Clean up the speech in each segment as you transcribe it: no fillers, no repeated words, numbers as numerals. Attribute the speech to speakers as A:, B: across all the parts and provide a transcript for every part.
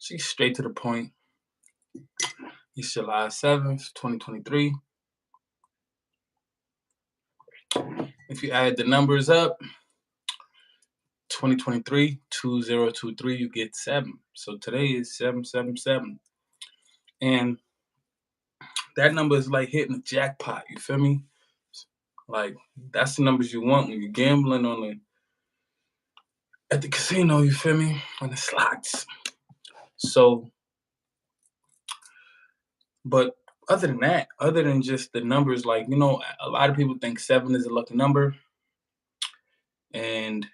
A: She's straight to the point. It's July 7th, 2023. If you add the numbers up, 2023, 2023, you get 7. So today is 777. And that number is like hitting a jackpot, you feel me? Like, that's the numbers you want when you're gambling at the casino, you feel me? On the slots. So, but other than that, other than just the numbers, like, a lot of people think 7 is a lucky number, and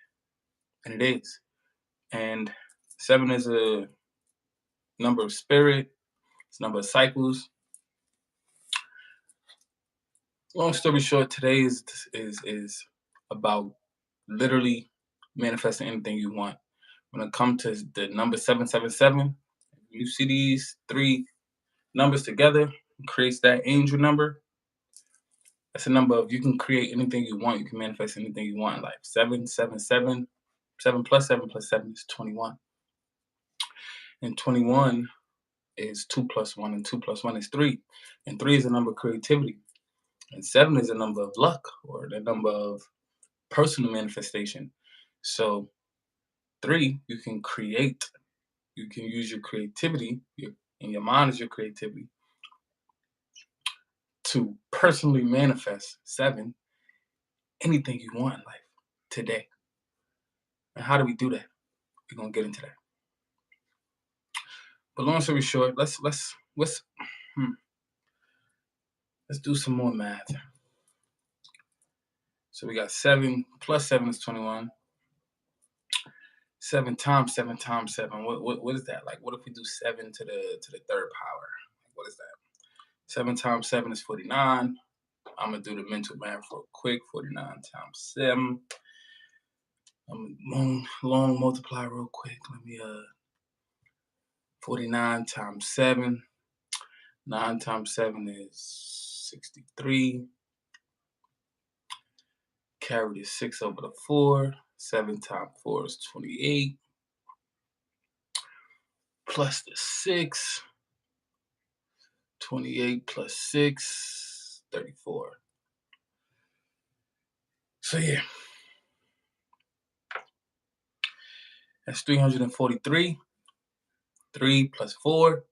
A: it is. And 7 is a number of spirit, it's a number of cycles. Long story short, today is about literally manifesting anything you want. When it comes to the number 777, you see these three numbers together, it creates that angel number. That's a number of, you can create anything you want. You can manifest anything you want in life. 777, 7 plus 7 plus 7 is 21. And 21 is 2 plus 1, and 2 plus 1 is 3. And 3 is a number of creativity. And 7 is a number of luck, or the number of personal manifestation. So 3, you can create. You can use your creativity, and your mind is your creativity, to personally manifest 7, anything you want in life today. And how do we do that? We're gonna get into that. But long story short, let's do some more math. So we got 7 plus 7 is 21. 7 times 7 times 7. What is that? Like, what if we do 7 to the third power? What is that? 7 times 7 is 49. I'm gonna do the mental math real quick. 49 times 7. I'm gonna long multiply real quick. Let me 49 times 7. 9 times 7 is 63. Carry the 6 over the 4. 7 times 4 is 28. Plus the 6. 28 plus 6, 34. So yeah. That's 343. 3 plus 4,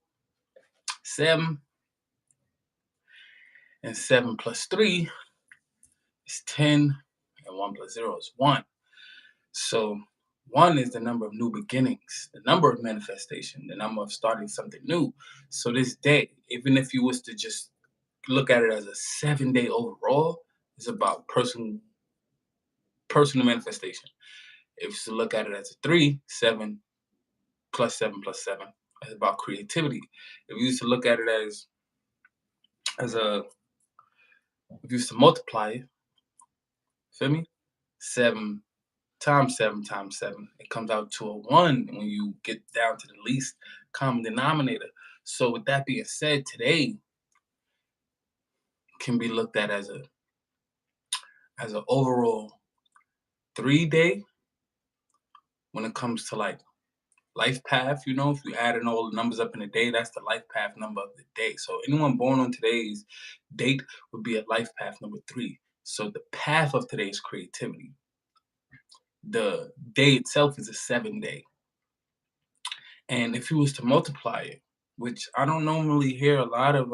A: 7. And 7 plus 3 is 10. And 1 plus 0 is 1. So 1 is the number of new beginnings, the number of manifestation, the number of starting something new. So this day, even if you was to just look at it as a 7-day overall, it's about personal manifestation. If you look at it as a 3, 7 plus 7 plus 7, it's about creativity. If you used to look at it if you used to multiply it, feel me? 7 times 7 times 7, it comes out to a 1 when you get down to the least common denominator. So with that being said, today can be looked at as an overall 3-day when it comes to like life path. If you add in all the numbers up in a day, that's the life path number of the day. So anyone born on today's date would be at life path number 3. So the path of today's creativity. The day itself is a 7-day. And if you was to multiply it, which I don't normally hear a lot of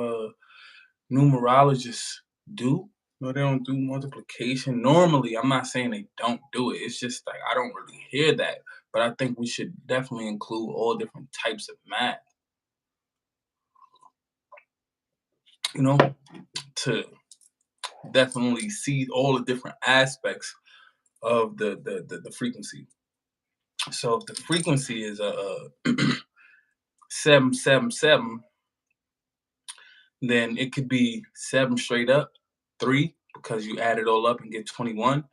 A: numerologists do. No, they don't do multiplication. Normally, I'm not saying they don't do it. It's just like I don't really hear that. But I think we should definitely include all different types of math, to definitely see all the different aspects of the frequency. So if the frequency is a 777, then it could be 7 straight up, 3, because you add it all up and get 21,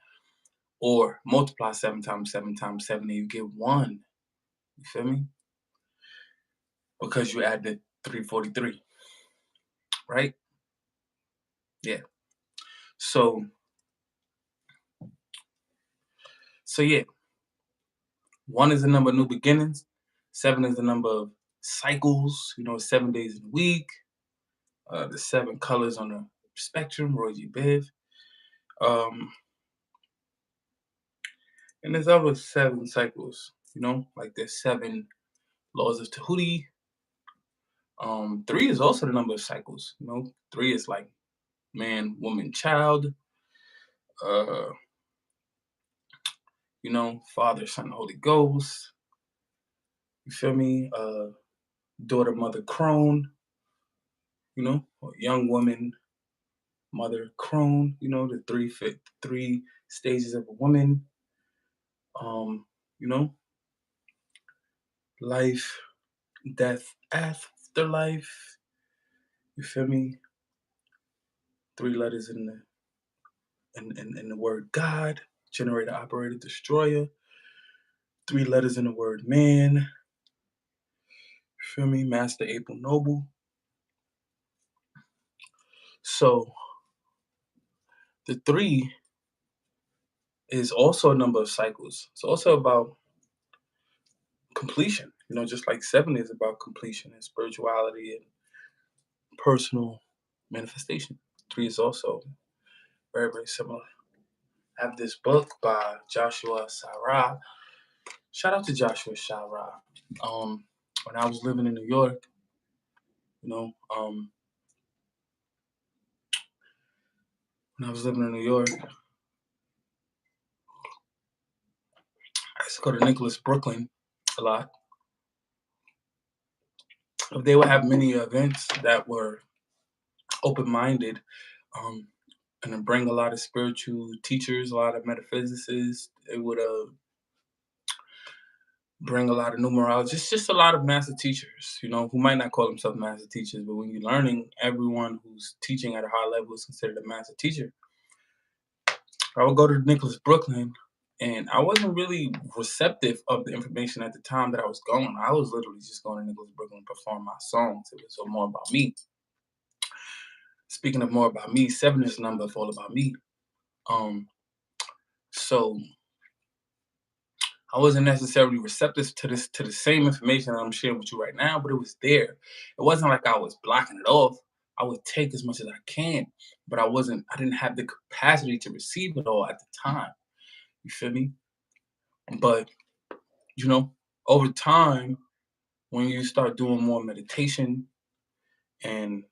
A: or multiply 7 times 7 times 7 and you get 1. You feel me? Because you add the 343, right? Yeah. So yeah. 1 is the number of new beginnings. 7 is the number of cycles, 7 days in a week, the 7 colors on the spectrum, Roy G. Biv. Um, and there's other 7 cycles, like there's 7 laws of Tahuti. 3 is also the number of cycles, 3 is like man, woman, child, uh, Father, Son, Holy Ghost. You feel me? Daughter, mother, crone, or young woman, mother, crone, the three stages of a woman. Um, you know, life, death, afterlife. You feel me? 3 letters in the word God, generator, operator, destroyer. 3 letters in the word man. You feel me? Master, able, noble. So the 3 is also a number of cycles. It's also about completion, just like 7 is about completion and spirituality and personal manifestation. 3 is also very, very similar. I have this book by Joshua Sarah. Shout out to Joshua Sarah. When I was living in New York, you know, um, when I was living in New York, I used to go to Nicholas, Brooklyn a lot. They would have many events that were open-minded, um, and then bring a lot of spiritual teachers, a lot of metaphysicists. It would bring a lot of numerologists, just a lot of master teachers, who might not call themselves master teachers, but when you're learning, everyone who's teaching at a high level is considered a master teacher. I would go to Nicholas, Brooklyn, and I wasn't really receptive of the information at the time that I was going. I was literally just going to Nicholas, Brooklyn to perform my songs. It was more about me. Speaking of more about me, 7 is a number of all about me. So I wasn't necessarily receptive to the same information that I'm sharing with you right now, but it was there. It wasn't like I was blocking it off. I would take as much as I can, but I didn't have the capacity to receive it all at the time. You feel me? But over time, when you start doing more meditation and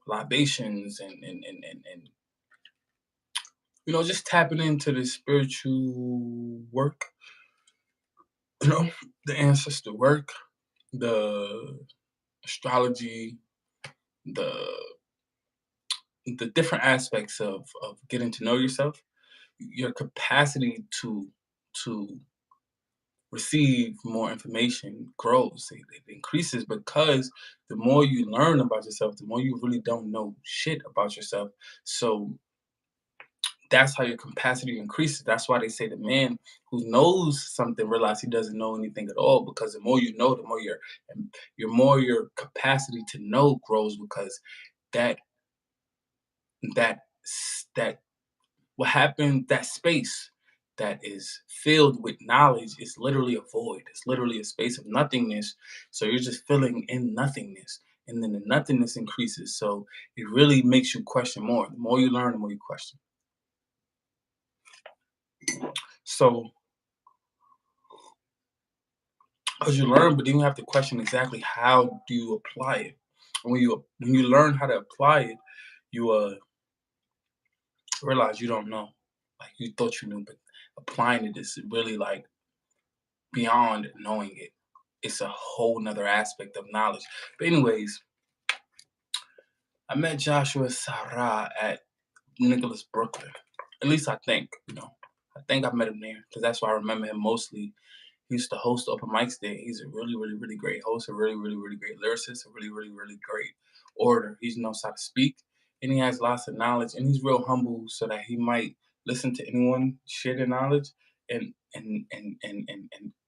A: libations and just tapping into the spiritual work, the ancestor work, the astrology, the the different aspects of getting to know yourself, your capacity to receive more information grows. It increases because the more you learn about yourself, the more you really don't know shit about yourself. So that's how your capacity increases. That's why they say the man who knows something realize he doesn't know anything at all. Because the more you know, the more your capacity to know grows. Because that that that what happened, that space that is filled with knowledge is literally a void. It's literally a space of nothingness. So you're just filling in nothingness. And then the nothingness increases. So it really makes you question more. The more you learn, the more you question. So as you learn, but then you have to question exactly how do you apply it. And when you learn how to apply it, you realize you don't know. Like you thought you knew, but applying it is really like beyond knowing it. It's a whole nother aspect of knowledge. But anyways, I met Joshua Sarah at Nicholas, Brooklyn. At least I think, I think I met him there because that's why I remember him mostly. He used to host open mics there. He's a really, really, really great host, a really, really, really great lyricist, a really, really, really great orator. He knows how to speak, and he has lots of knowledge, and he's real humble so that he might listen to anyone share their knowledge and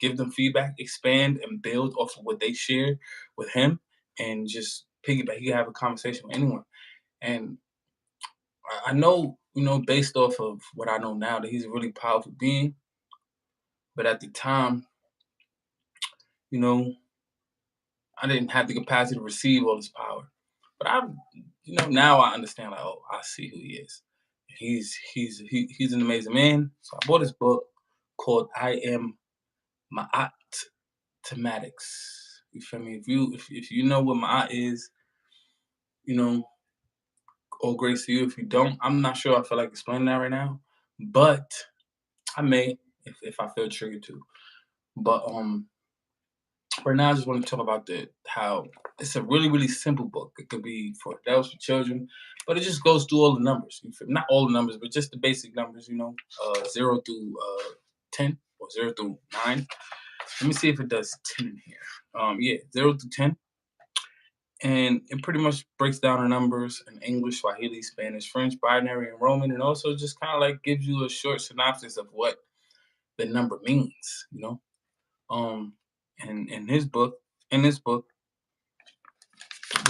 A: give them feedback, expand and build off of what they share with him, and just piggyback. He can have a conversation with anyone. And I know, based off of what I know now, that he's a really powerful being. But at the time, you know, I didn't have the capacity to receive all this power. But now I understand. Like, oh, I see who he is. He's an amazing man. So I bought this book called "I Am Mathematics." You feel me? If you know what Ma'at is, you know, all grace to you. If you don't, I'm not sure I feel like explaining that right now, but I may if I feel triggered to. But right now I just want to talk about the how it's a really simple book. It could be for adults, for children, but it just goes through all the numbers. Not all the numbers, but just the basic numbers. 0 through 10 or 0 through 9. Let me see if it does 10 in here. Yeah, 0 through 10, and it pretty much breaks down the numbers in English, Swahili, Spanish, French, binary, and Roman, and also just kind of like gives you a short synopsis of what the number means. Um, and in this book, the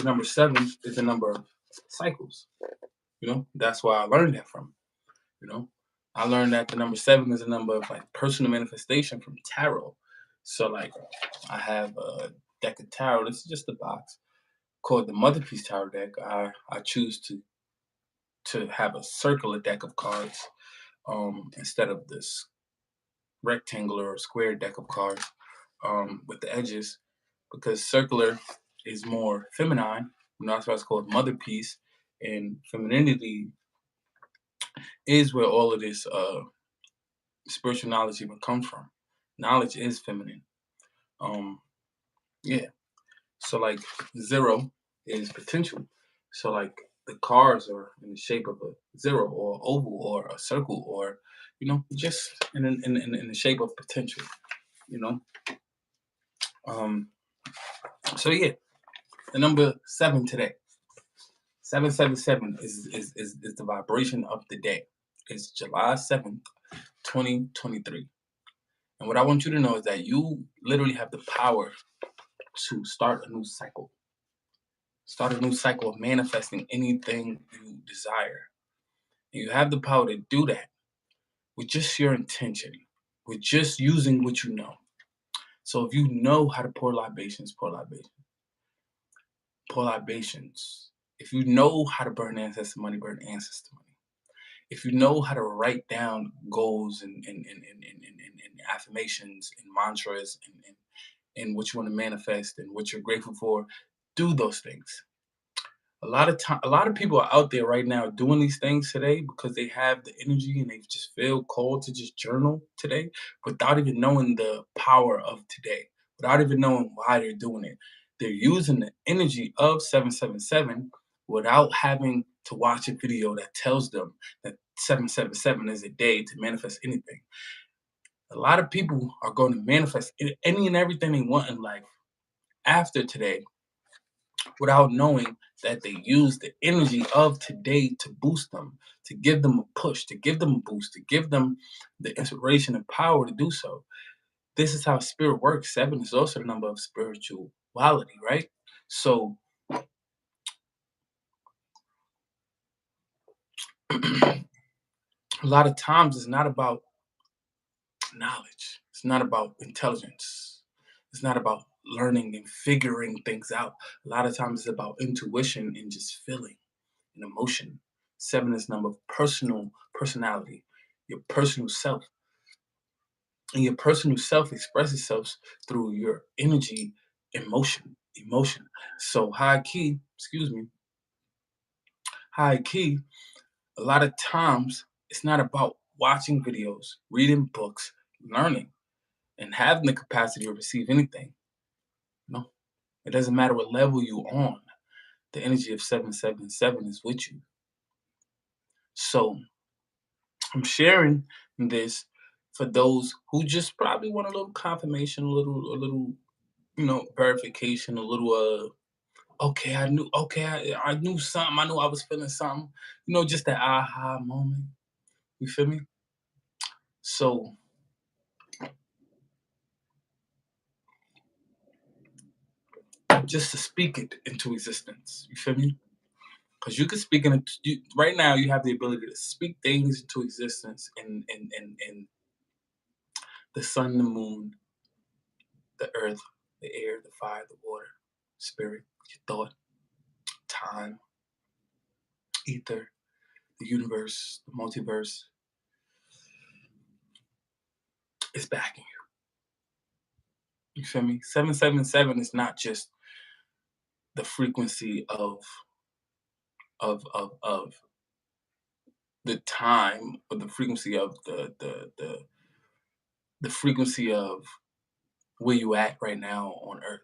A: number 7 is the number of cycles. That's where I learned that from. You know, I learned that the number 7 is a number of like personal manifestation from tarot. So like, I have a deck of tarot. This is just a box called the Mother Piece Tarot deck. I choose to have a circular deck of cards instead of this rectangular or square deck of cards with the edges, because circular is more feminine. That's why it's called Mother Piece, and femininity is where all of this spiritual knowledge even comes from. Knowledge is feminine. Um, yeah. So like 0 is potential. So like the cards are in the shape of a 0 or oval or a circle, or just in the shape of potential. You know. Um. So yeah, the number 7 today. 777 is the vibration of the day. It's July 7th, 2023. And what I want you to know is that you literally have the power to start a new cycle. Start a new cycle of manifesting anything you desire. And you have the power to do that with just your intention, with just using what you know. So if you know how to pour libations, pour libations. Pour libations. If you know how to burn ancestor money, burn ancestor money. If you know how to write down goals and affirmations and mantras and what you want to manifest and what you're grateful for, do those things. A lot of people are out there right now doing these things today because they have the energy and they just feel called to just journal today without even knowing the power of today, without even knowing why they're doing it. They're using the energy of 777 without having to watch a video that tells them that 777 is a day to manifest anything. A lot of people are going to manifest any and everything they want in life after today without knowing that they use the energy of today to boost them, to give them a push, to give them a boost, to give them the inspiration and power to do so. This is how spirit works. 7 is also the number of spirituality, right? So a lot of times it's not about knowledge. It's not about intelligence. It's not about learning and figuring things out. A lot of times it's about intuition and just feeling and emotion. 7 is number of personality, your personal self. And your personal self expresses itself through your energy, emotion. So high key, a lot of times it's not about watching videos, reading books, learning, and having the capacity to receive anything. No, it doesn't matter what level you're on. The energy of 777 is with you. So I'm sharing this for those who just probably want a little confirmation, a little, verification, a little okay, I knew something, I knew I was feeling something, just that aha moment. You feel me? So just to speak it into existence. You feel me? Because you can speak right now you have the ability to speak things into existence in the sun, the moon, the earth, the air, the fire, the water. spirit, your thought, time, ether, the universe, the multiverse is backing you. You feel me? 777 is not just the frequency of the time, or the frequency of the frequency of where you at right now on Earth.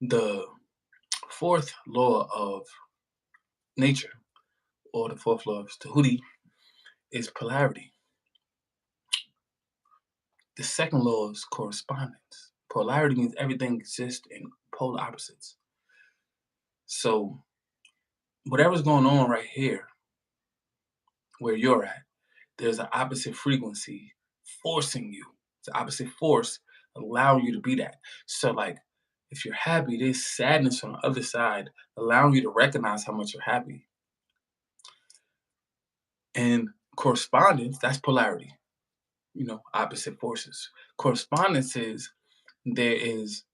A: The fourth law of nature, or the fourth law of Tahuti, is polarity. The second law is correspondence. Polarity means everything exists in polar opposites. So whatever's going on right here, where you're at, there's an opposite frequency forcing you. It's an opposite force allowing you to be that. So like, if you're happy, there's sadness on the other side, allowing you to recognize how much you're happy. And correspondence, that's polarity. Opposite forces. Correspondence is there is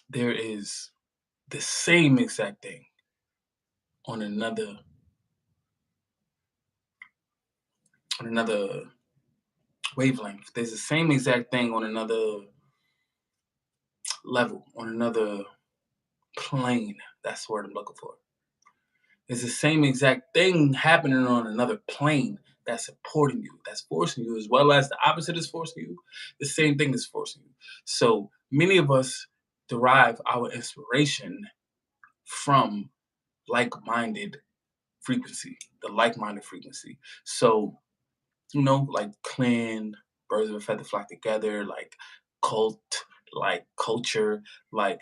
A: there is the same exact thing on another wavelength. There's the same exact thing on another level, on another plane. That's the word I'm looking for. There's the same exact thing happening on another plane that's supporting you, that's forcing you, as well as the opposite is forcing you. The same thing is forcing you. So many of us derive our inspiration from like-minded frequency, the like-minded frequency. So, like clan, birds of a feather flock together, like cult, like culture, like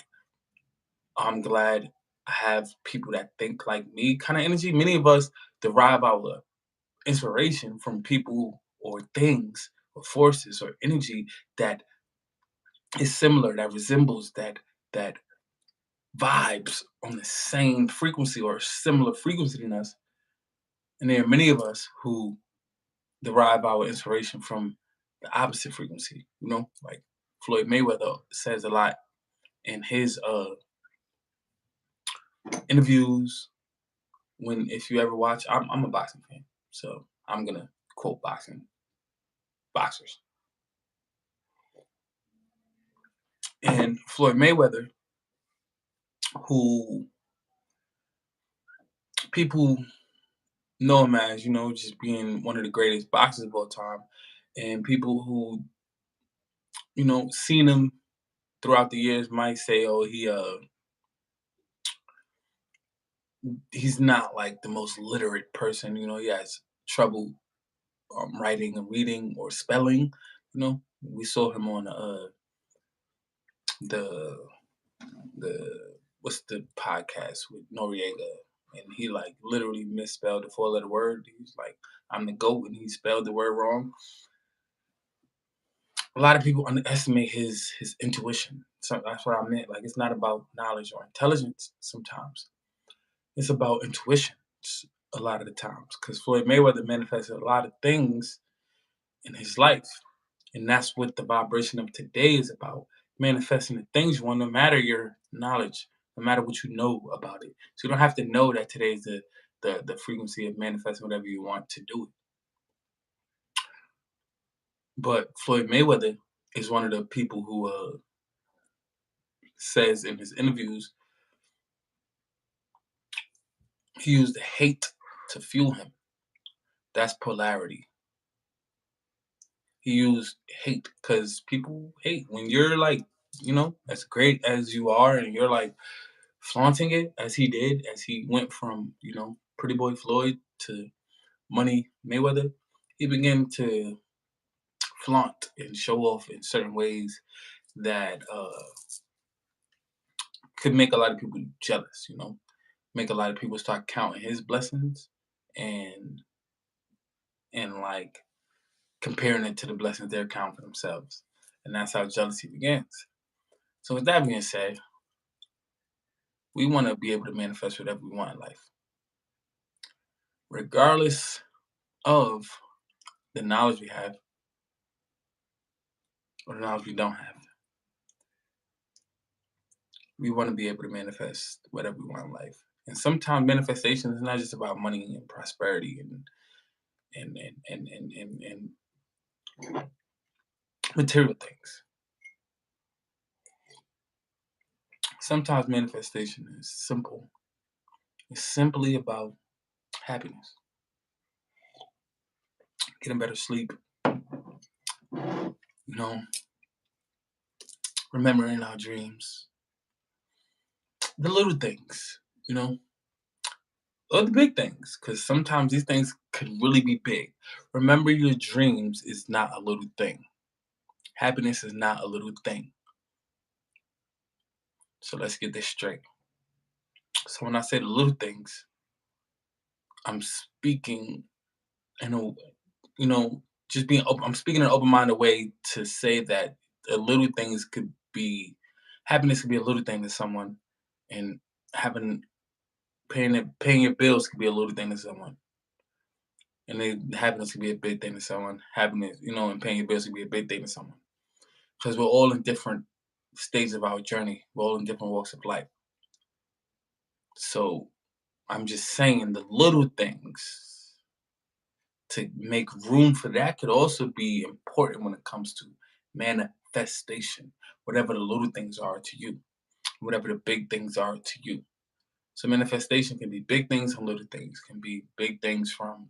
A: I'm glad I have people that think like me kind of energy. Many of us derive our inspiration from people or things or forces or energy that is similar, that resembles, that vibes on the same frequency or similar frequency than us. And there are many of us who derive our inspiration from the opposite frequency, like Floyd Mayweather says a lot in his interviews. If you ever watch, I'm a boxing fan, so I'm gonna quote boxers. And Floyd Mayweather, who people know him as, just being one of the greatest boxers of all time, and people who, seen him throughout the years might say, oh, he's not like the most literate person. He has trouble writing and reading or spelling. We saw him on the the what's the podcast with Noriega, and he like literally misspelled the four-letter word. He's like, "I'm the goat," and he spelled the word wrong. A lot of people underestimate his intuition. So that's what I meant. Like, it's not about knowledge or intelligence. Sometimes it's about intuition. A lot of the times, because Floyd Mayweather manifested a lot of things in his life. And that's what the vibration of today is about. Manifesting the things you want, no matter your knowledge, no matter what you know about it. So you don't have to know that today is the frequency of manifesting whatever you want to do it. But Floyd Mayweather is one of the people who says in his interviews he used hate to fuel him. That's polarity. He used hate because people hate when you're like, as great as you are, and you're like flaunting it as he did, as he went from, Pretty Boy Floyd to Money Mayweather. He began to flaunt and show off in certain ways that could make a lot of people jealous, make a lot of people start counting his blessings and like comparing it to the blessings they're counting for themselves. And that's how jealousy begins. So with that being said, we want to be able to manifest whatever we want in life, regardless of the knowledge we have, or the knowledge we don't have. We want to be able to manifest whatever we want in life. And sometimes manifestation is not just about money and prosperity and material things. Sometimes manifestation is simple. It's simply about happiness, getting better sleep, you know, remembering our dreams, the little things, you know, or the big things, because sometimes these things could really be big. Remember your dreams is not a little thing. Happiness is not a little thing. So let's get this straight. So when I say the little things, I'm speaking in a, just being open. I'm speaking in an open-minded way to say that the little things could be happiness could be a little thing to someone, and having paying your bills could be a little thing to someone, and then happiness could be a big thing to someone. Happiness, and paying your bills could be a big thing to someone, because we're all in different stages of our journey. We're all in different walks of life. So I'm just saying the little things to make room for that could also be important when it comes to manifestation, whatever the little things are to you, whatever the big things are to you. So manifestation can be big things and little things. Can be big things from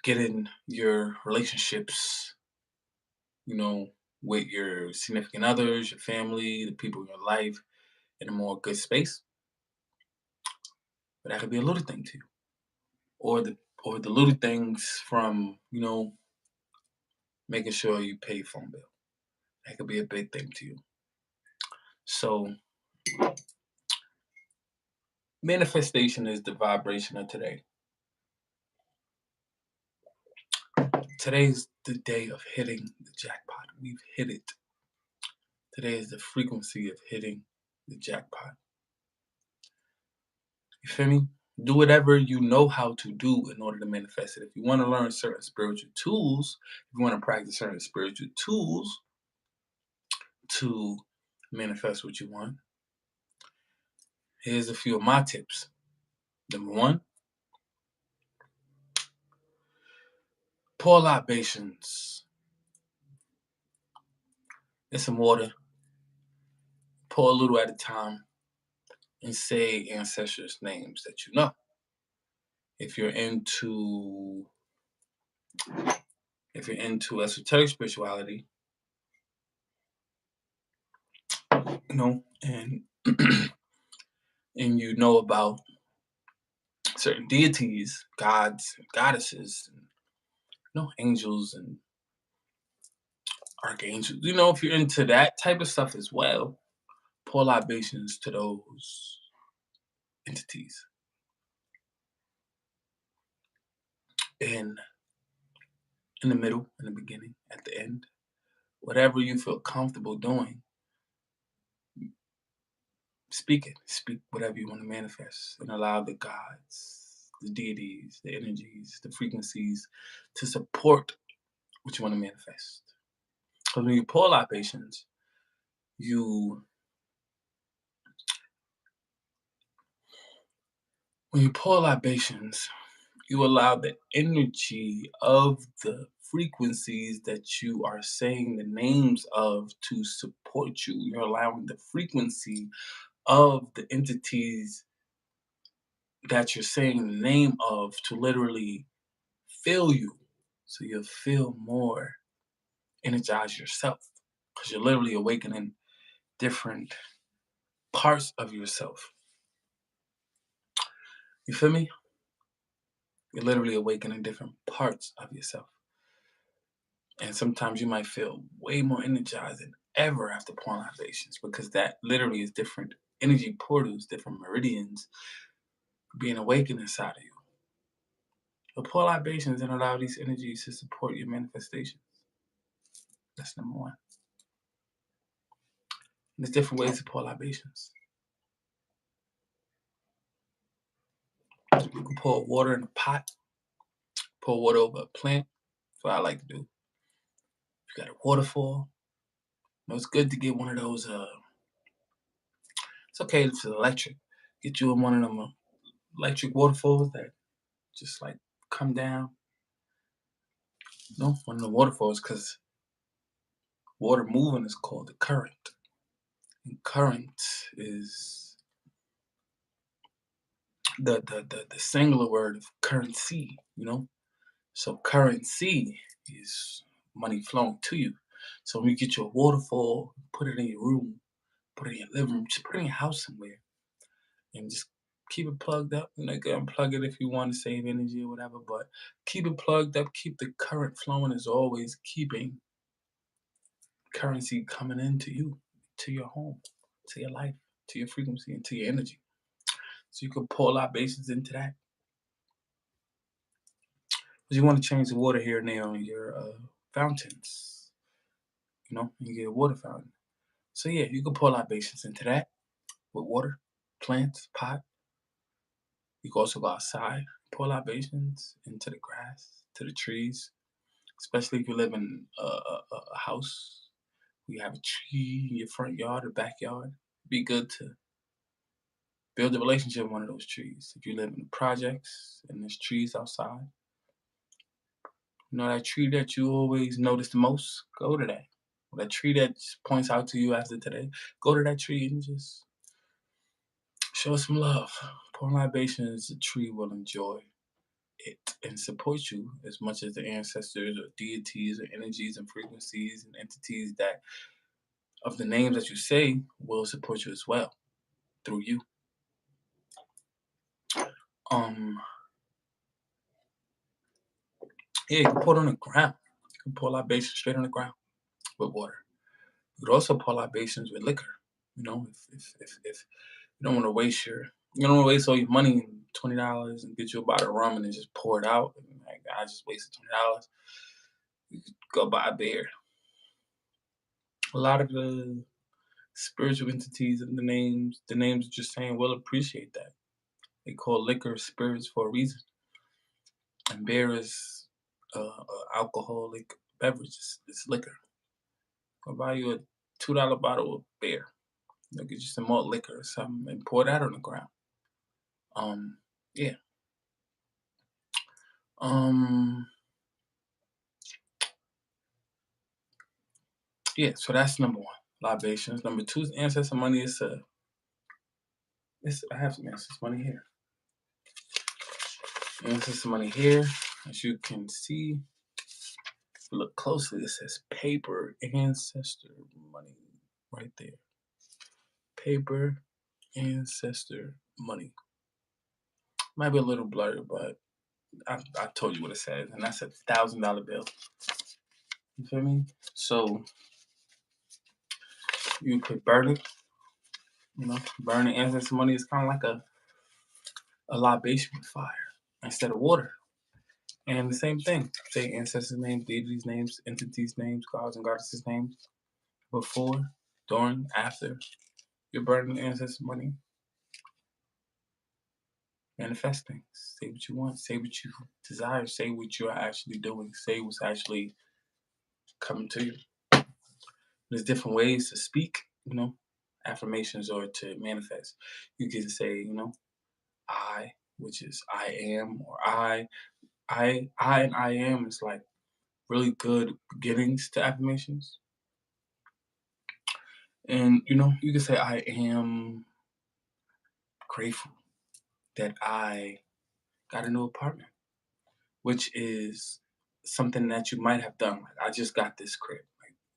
A: getting your relationships, you know, with your significant others, your family, the people in your life in a more good space. But that could be a little thing to you. Or the little things from, making sure you pay your phone bill. That could be a big thing to you. So manifestation is the vibration of today. Today's the day of hitting the jackpot. We've hit it. Today is the frequency of hitting the jackpot. You feel me? Do whatever you know how to do in order to manifest it. If you want to learn certain spiritual tools, if you want to practice certain spiritual tools to manifest what you want, here's a few of my tips. Number one, pour libations in some water. Pour a little at a time and say ancestors' names that you know. If you're into esoteric spirituality, and and you know about certain deities, gods, goddesses, and, angels and archangels. If you're into that type of stuff as well, pour libations to those entities. And in the middle, in the beginning, at the end, whatever you feel comfortable doing, speak it. Speak whatever you want to manifest and allow the gods, the deities, the energies, the frequencies to support what you want to manifest. Because when you pour libations, you when you pour libations, you allow the energy of the frequencies that you are saying the names of to support you. You're allowing the frequency of the entities that you're saying the name of to literally fill you. So you'll feel more energized yourself because you're literally awakening different parts of yourself. You feel me? You're literally awakening different parts of yourself. And sometimes you might feel way more energized than ever after pouring libations because that literally is different energy portals, different meridians being awakened inside of you. So pour libations and allow these energies to support your manifestations. That's number one. And there's different ways to pour libations. You can pour water in a pot, pour water over a plant, That's what I like to do. If you got a waterfall, it's good to get one of those. It's okay if it's electric. Get you in one of them electric waterfalls that just like come down. One of the waterfalls because water moving is called the current. And current is the singular word of currency. So currency is money flowing to you. So when you get your waterfall, put it in your room, put it in your living room, just put it in your house somewhere, and just keep it plugged up. You can unplug it if you want to save energy or whatever, but keep it plugged up. Keep the current flowing as always, keeping currency coming into you, to your home, to your life, to your frequency, and to your energy. So you can pull libations into that. Because you want to change the water here and there on your fountains. You get a water fountain. So yeah, you can pour libations into that with water, plants, pot. You can also go outside, pour libations into the grass, to the trees, especially if you live in a house. You have a tree in your front yard or backyard. Be good to build a relationship with one of those trees. If you live in the projects and there's trees outside, that tree that you always notice the most, go to that. That tree that just points out to you after today, go to that tree and just show some love. Pour libations, the tree will enjoy it and support you as much as the ancestors or deities or energies and frequencies and entities that of the names that you say will support you as well through you. Um, yeah, you can pour it on the ground. You can pour libations straight on the ground with water. You could also pour libations with liquor. If you don't want to waste you don't want to waste all your money and $20 and get you a bottle of rum and then just pour it out. And like, I just wasted $20. You could go buy a beer. A lot of the spiritual entities and the names that you're saying will appreciate that. They call liquor spirits for a reason. And beer is alcoholic beverage. It's liquor. I'll buy you a $2 bottle of beer. Get you some malt liquor or something and pour that on the ground. Yeah. Um, yeah. So that's number one, libations. Number two is ancestor money. I have some ancestor money here. Ancestor money here, as you can see. Look closely. It says paper ancestor money right there. Paper ancestor money. Might be a little blurry, but I told you what it says, and that's $1,000 bill. You feel me? So you could burn it. Burning ancestor money is kind of like a libation with fire instead of water. And the same thing. Say ancestors' names, deities' names, entities' names, gods and goddesses' names. Before, during, after you're burning ancestor money. Manifest things. Say what you want. Say what you desire. Say what you're actually doing. Say what's actually coming to you. There's different ways to speak, affirmations or to manifest. You can say, I, which is I am, or I and I am is like really good beginnings to affirmations. And you can say I am grateful that I got a new apartment, which is something that you might have done. Like I just got this crib,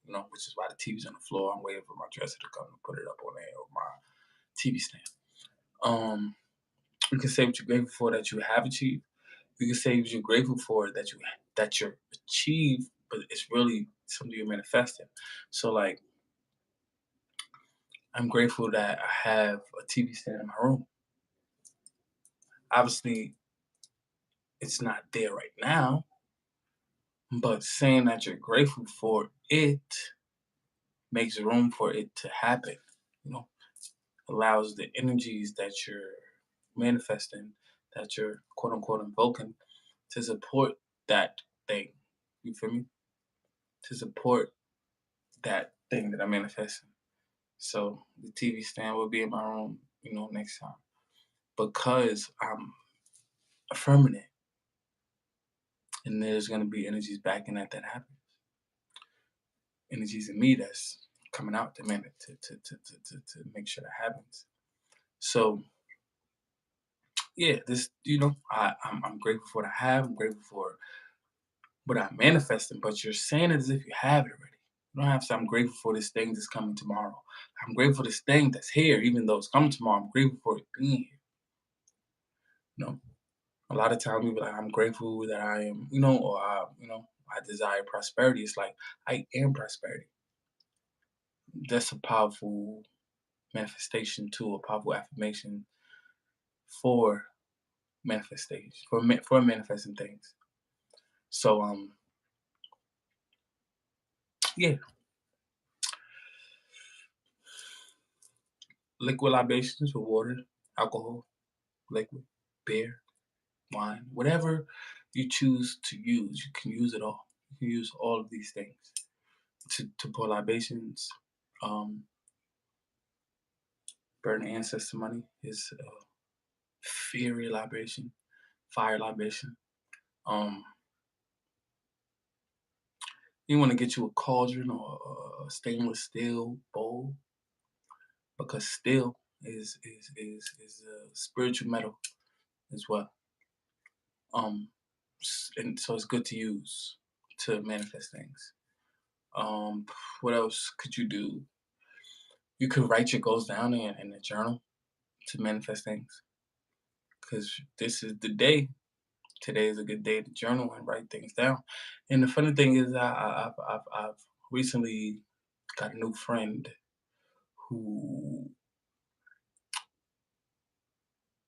A: which is why the TV's on the floor. I'm waiting for my dresser to come and put it up on there or my TV stand. You can say what you're grateful for that you have achieved. You can say what you're grateful for that you're achieved, but it's really something you're manifesting. So like I'm grateful that I have a TV stand in my room. Obviously, it's not there right now, but saying that you're grateful for it makes room for it to happen. You know, allows the energies that you're manifesting, that you're quote unquote invoking, to support that thing. You feel me? To support that thing that I'm manifesting. So the TV stand will be in my room, next time because I'm affirming it, and there's gonna be energies backing that happens. Energies in me that's coming out to man to make sure that happens. So yeah, this I'm grateful for what I have. I'm grateful for what I'm manifesting. But you're saying it as if you have it already. You don't have to say I'm grateful for this thing that's coming tomorrow. I'm grateful for this thing that's here, even though it's coming tomorrow. I'm grateful for it being here. You know, a lot of times we be like, I'm grateful that I am, or I desire prosperity. It's like I am prosperity. That's a powerful manifestation tool, a powerful affirmation for manifestation, for manifesting things. So yeah, liquid libations with water, alcohol, liquid, beer, wine, whatever you choose to use, you can use it all. You can use all of these things to pour libations. Um, burn ancestor money is a fiery libation, fire libation. Um, you want to get you a cauldron or a stainless steel bowl because steel is a spiritual metal as well. And so it's good to use to manifest things. Um, what else could you do? You could write your goals down in a journal to manifest things because this is the day. Today is a good day to journal and write things down. And the funny thing is, I've recently got a new friend who,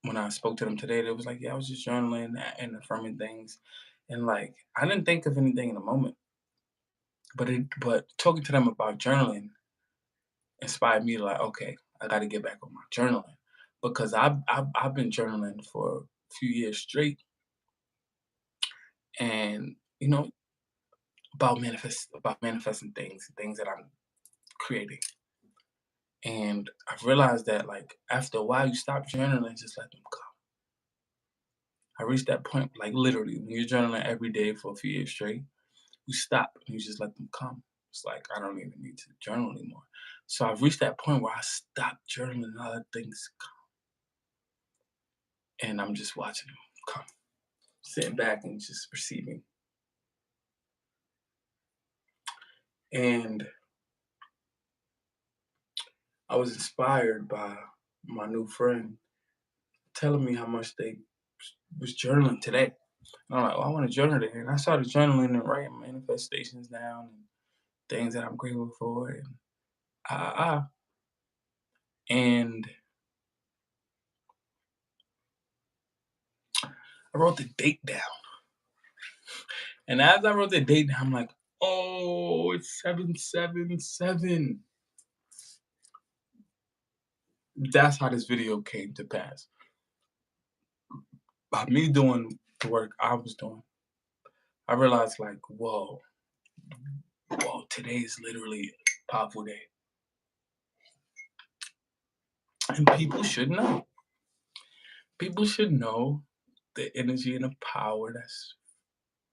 A: when I spoke to them today, they was like, "Yeah, I was just journaling and affirming things," and like I didn't think of anything in the moment, but talking to them about journaling inspired me to like, okay, I got to get back on my journaling because I've been journaling for a few years straight, and about manifesting things that I'm creating, and I've realized that like after a while you stop journaling and just let them come. I reached that point like literally when you're journaling every day for a few years straight, you stop and you just let them come. It's like I don't even need to journal anymore. So I've reached that point where I stopped journaling and I let things come, and I'm just watching them come. Sitting back and just receiving. And I was inspired by my new friend telling me how much they was journaling today. And I'm like, oh, I want to journal today. And I started journaling and writing manifestations down and things that I'm grateful for. And ah, ah, ah. And I wrote the date down. And as I wrote the date down, I'm like, oh, it's 777. That's how this video came to pass. By me doing the work I was doing, I realized like, whoa, today is literally a powerful day. And people should know. People should know the energy and the power that's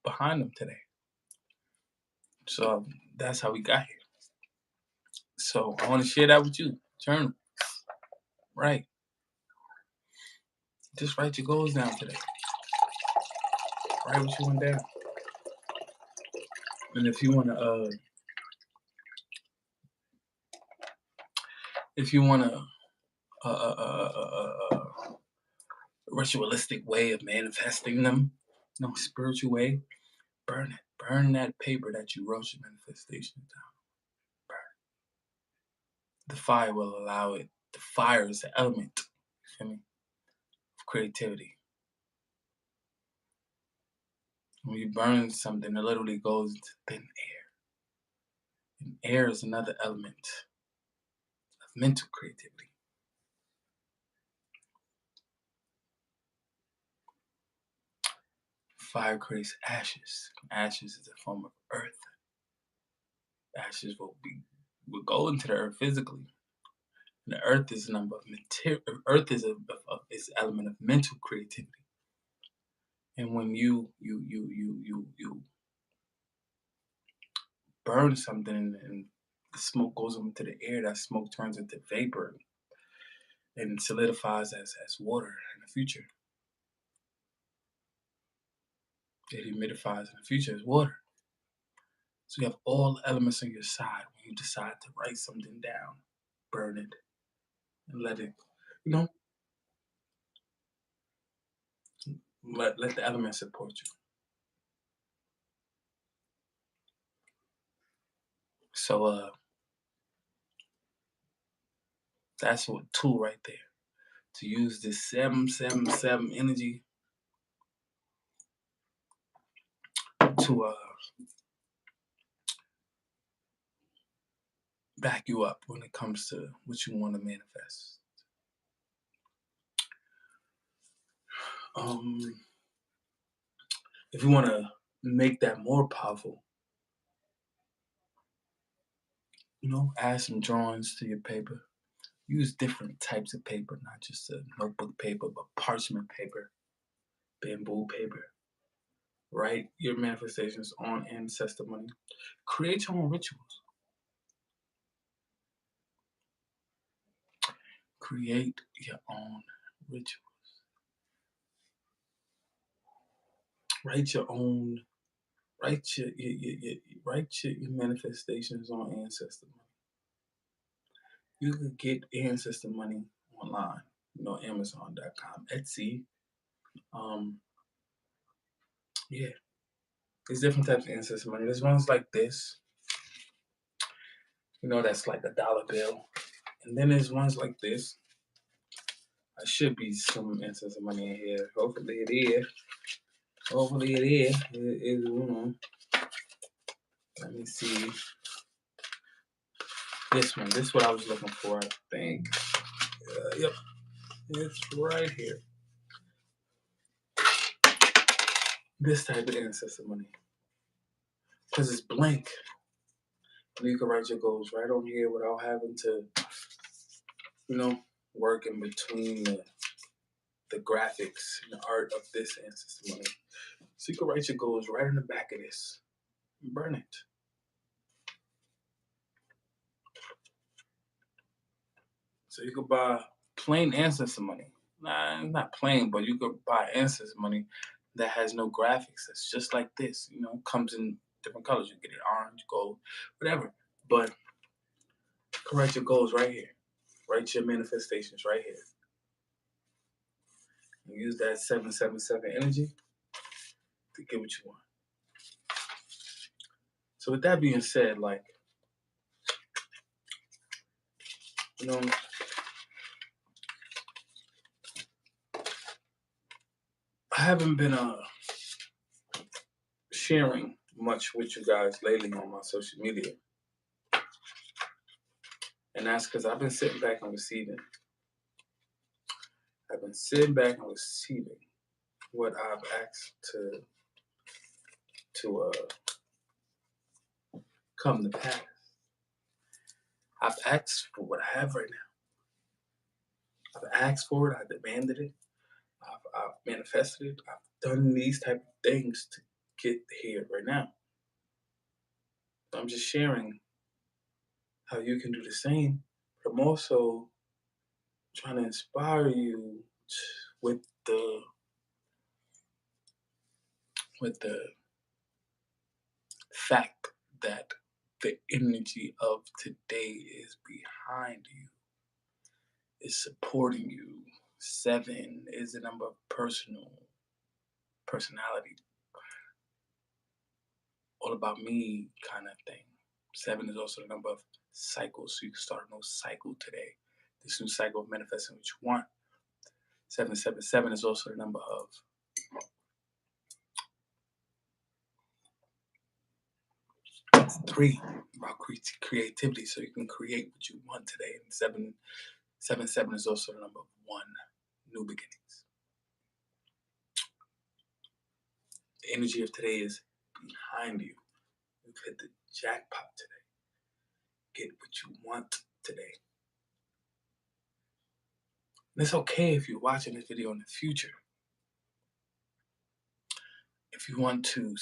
A: behind them today. So that's how we got here. So I want to share that with you. Journal. Right. Just write your goals down today. Write what you want down. And if you want a ritualistic way of manifesting them, spiritual way, burn it. Burn that paper that you wrote your manifestation down. Burn it. The fire will allow it. The fire is the element, you feel me, of creativity. When you burn something, it literally goes into thin air. And air is another element of mental creativity. Fire creates ashes. Ashes is a form of earth. Ashes will go into the earth physically. And the earth is a number of material. Earth is an element of mental creativity. And when you burn something and the smoke goes up into the air, that smoke turns into vapor and solidifies as water in the future. It humidifies in the future as water. So you have all the elements on your side when you decide to write something down, burn it, and let it, you know, let the elements support you. So that's a tool right there. To use this 777 energy to back you up when it comes to what you want to manifest. If you want to make that more powerful, add some drawings to your paper. Use different types of paper, not just a notebook paper, but parchment paper, bamboo paper. Write your manifestations on ancestor money. Create your own rituals. Create your own ritual. Write your own. Write your manifestations on ancestor money. You could get ancestor money online. Amazon.com, Etsy. Yeah, there's different types of ancestor money. There's ones like this. That's like a dollar bill, and then there's ones like this. I should be some ancestor money in here. Hopefully it is. Hopefully it is. Let me see. This one. This is what I was looking for, I think. Yep. It's right here. This type of ancestor money. Because it's blank. And you can write your goals right on here without having to, work in between the graphics and the art of this ancestor money. So you can write your goals right in the back of this and burn it. So you could buy plain ancestor money. Nah, not plain, but you could buy ancestor money that has no graphics. That's just like this. Comes in different colors. You get it orange, gold, whatever. But you can write your goals right here. Write your manifestations right here. And use that 777 energy to get what you want. So with that being said, I haven't been sharing much with you guys lately on my social media. And that's because I've been sitting back and receiving. I've been sitting back and receiving what I've asked to come to pass. I've asked for what I have right now. I've asked for it. I demanded it. I've manifested it. I've done these type of things to get here right now. I'm just sharing how you can do the same. But I'm also trying to inspire you with the fact that the energy of today is behind you, is supporting you. 7 is the number of personality, all about me kind of thing. 7 is also the number of cycles, so you can start a new cycle today. This new cycle of manifesting what you want. 777 is also the number of 3, about creativity, so you can create what you want today. And 777 is also the number of 1, new beginnings. The energy of today is behind you. You've hit the jackpot today. Get what you want today. And it's okay if you're watching this video in the future. If you want to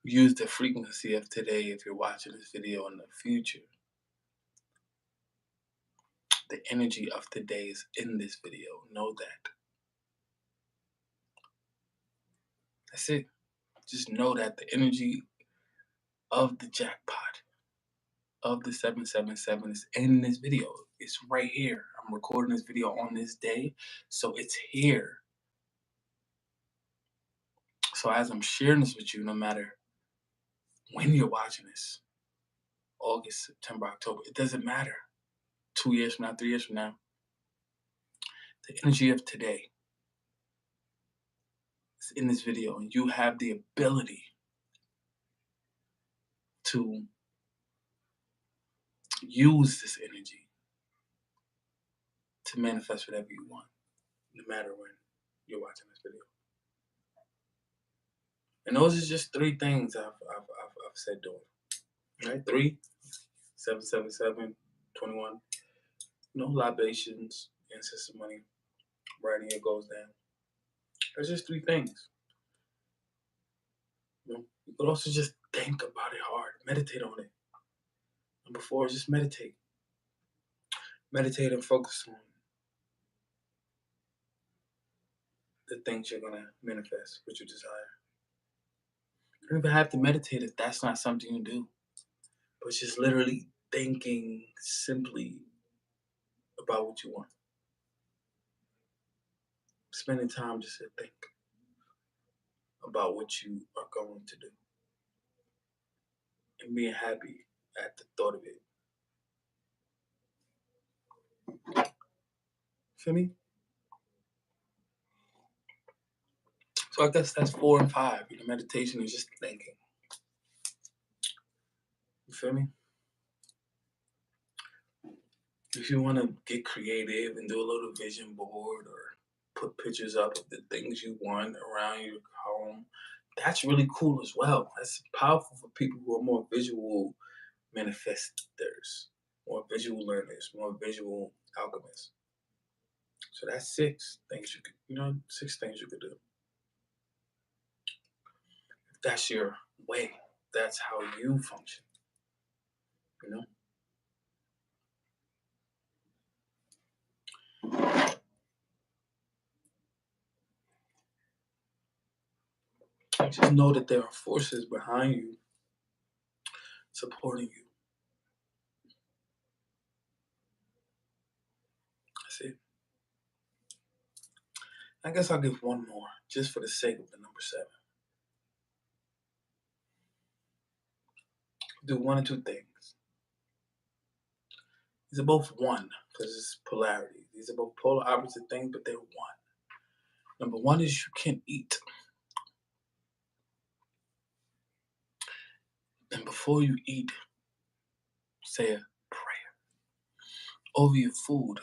A: use the frequency of today, if you're watching this video in the future, the energy of today is in this video. Know that. That's it. Just know that the energy of the jackpot of the 777 is in this video. It's right here. I'm recording this video on this day, so it's here. So as I'm sharing this with you, no matter when you're watching this, August, September, October, it doesn't matter. 2 years from now, 3 years from now, the energy of today is in this video, and you have the ability to use this energy to manifest whatever you want, no matter when you're watching this video. And those are just 3 things I've said doing. Right? 3, 777, 21. No libations, ancestor money, right here goes down. That's just 3 things. You could also just think about it hard, meditate on it. Number 4, just meditate. Meditate and focus on the things you're gonna manifest, what you desire. You don't even have to meditate if that's not something you do, but just literally thinking simply about what you want. Spending time just to think about what you are going to do and being happy at the thought of it. Feel me? So I guess that's 4 and 5. Meditation is just thinking. You feel me? If you want to get creative and do a little vision board or put pictures up of the things you want around your home, that's really cool as well. That's powerful for people who are more visual manifestors, more visual learners, more visual alchemists. So that's 6 things you could, 6 things you could do. If that's your way, that's how you function, you know? Just know that there are forces behind you supporting you. That's it. I guess I'll give one more, just for the sake of the number 7. Do 1 or 2 things. These are both 1, because it's polarity. These are both polar opposite things, but they're 1. Number 1 is you can eat. And before you eat, say a prayer over your food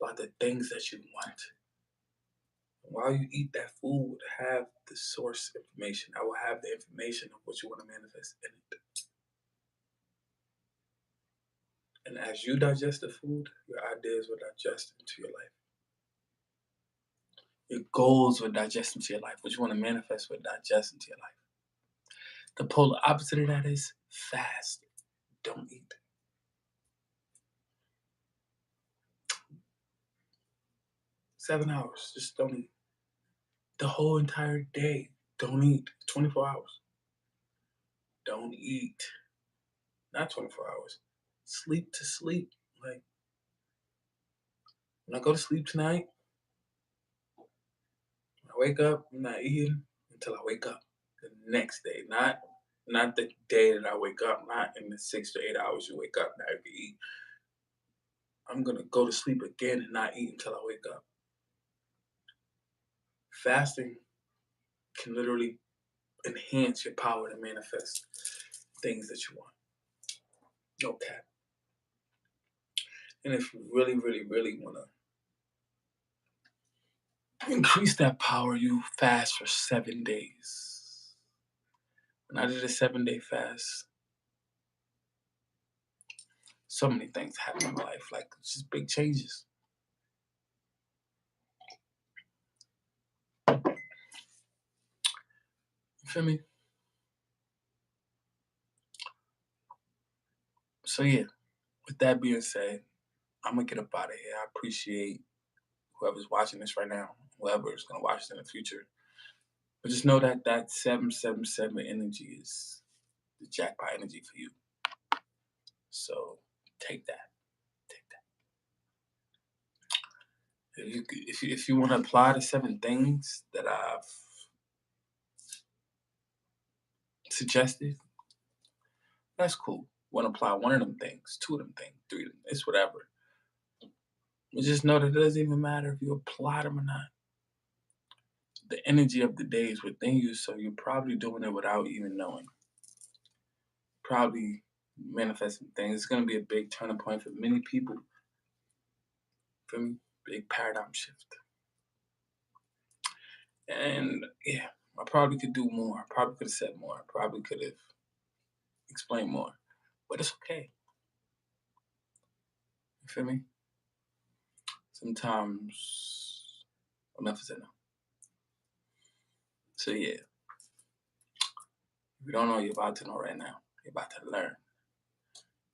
A: about the things that you want. While you eat that food, have the source information. I will have the information of what you want to manifest in it. And as you digest the food, your ideas will digest into your life. Your goals will digest into your life. What you want to manifest will digest into your life. The polar opposite of that is fast. Don't eat. 7 hours, just don't eat. The whole entire day, don't eat. 24 hours. Don't eat. Not 24 hours. Sleep to sleep. Like, when I go to sleep tonight, when I wake up, I'm not eating until I wake up the next day. Not the day that I wake up, not in the 6 to 8 hours you wake up, now you can eat. I'm gonna go to sleep again and not eat until I wake up. Fasting can literally enhance your power to manifest things that you want. No cap. And if you really, really, really wanna Increase that power. You fast for 7 days. When I did a 7-day fast, so many things happened in my life, like just big changes. You feel me? So yeah, with that being said, I'm gonna get up out of here. I appreciate whoever's watching this right now, whoever is gonna watch this in the future. But just know that that 777 energy is the jackpot energy for you. So take that. Take that. If you want to apply the 7 things that I've suggested, that's cool. Want to apply one of them things, two of them things, three of them, it's whatever. But just know that it doesn't even matter if you apply them or not. The energy of the day is within you, so you're probably doing it without even knowing. Probably manifesting things. It's gonna be a big turning point for many people. For me, big paradigm shift. And yeah, I probably could do more. I probably could have said more. I probably could have explained more. But it's okay. You feel me? Sometimes enough is enough. So yeah, if you don't know, you're about to know right now. You're about to learn.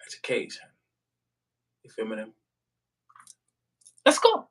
A: Education. You feel me? Let's go.